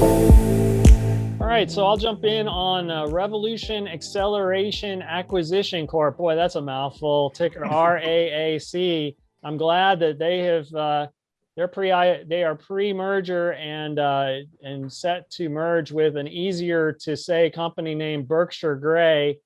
All right, so I'll jump in on Revolution Acceleration Acquisition Corp. Boy, that's a mouthful. Ticker RAAC. I'm glad that they are pre-merger and set to merge with an easier to say company named Berkshire Grey.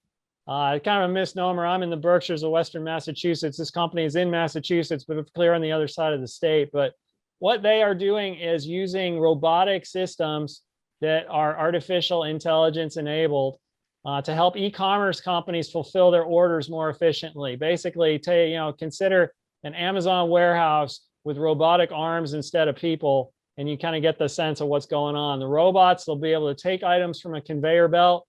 Kind of a misnomer. I'm in the Berkshires of Western Massachusetts. This company is in Massachusetts, but it's clear on the other side of the state. But what they are doing is using robotic systems that are artificial intelligence enabled to help e-commerce companies fulfill their orders more efficiently. Basically, consider an Amazon warehouse with robotic arms instead of people, and you kind of get the sense of what's going on. The robots, they'll be able to take items from a conveyor belt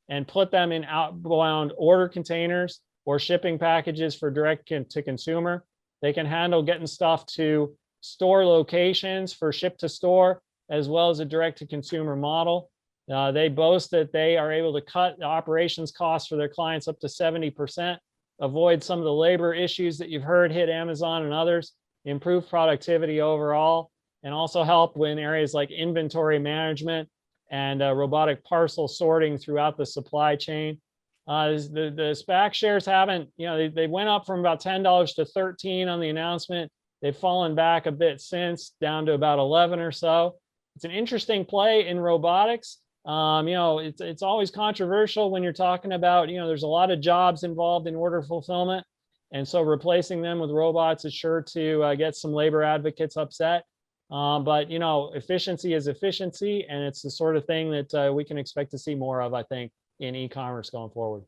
and put them in outbound order containers or shipping packages for direct to consumer. They can handle getting stuff to store locations for ship to store, as well as a direct to consumer model. They boast that they are able to cut the operations costs for their clients up to 70%, avoid some of the labor issues that you've heard hit Amazon and others, improve productivity overall, and also help in areas like inventory management and robotic parcel sorting throughout the supply chain. The SPAC shares haven't, they went up from about $10 to $13 on the announcement. They've fallen back a bit since, down to about 11 or so. It's an interesting play in robotics. It's always controversial when you're talking about, there's a lot of jobs involved in order fulfillment. And so replacing them with robots is sure to get some labor advocates upset. But efficiency is efficiency, and it's the sort of thing that we can expect to see more of, I think, in e-commerce going forward.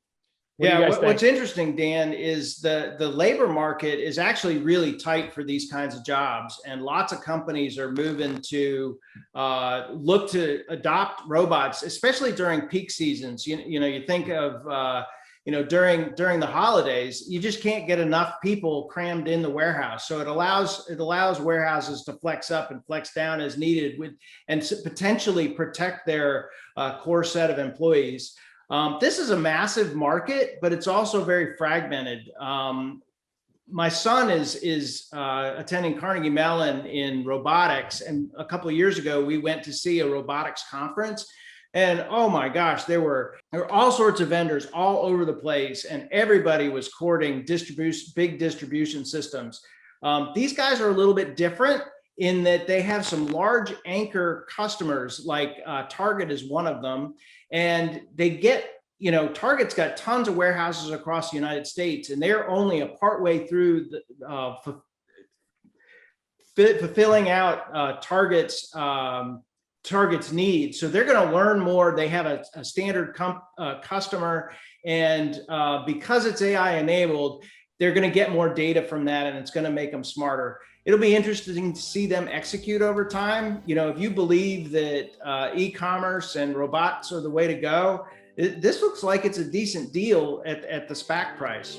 What's interesting, Dan, is the labor market is actually really tight for these kinds of jobs, and lots of companies are moving to look to adopt robots, especially during peak seasons. You think of during the holidays, you just can't get enough people crammed in the warehouse. So it allows warehouses to flex up and flex down as needed and potentially protect their core set of employees. This is a massive market, but it's also very fragmented. My son is attending Carnegie Mellon in robotics, and a couple of years ago we went to see a robotics conference. And oh my gosh, there were all sorts of vendors all over the place, and everybody was courting big distribution systems. These guys are a little bit different in that they have some large anchor customers, like Target is one of them, and they get, Target's got tons of warehouses across the United States, and they're only a part way through fulfilling out Target's needs. So they're going to learn more. They have a standard customer, and because it's AI enabled, they're going to get more data from that, and it's going to make them smarter. It'll be interesting to see them execute over time. If you believe that e-commerce and robots are the way to go, this looks like it's a decent deal at the SPAC price.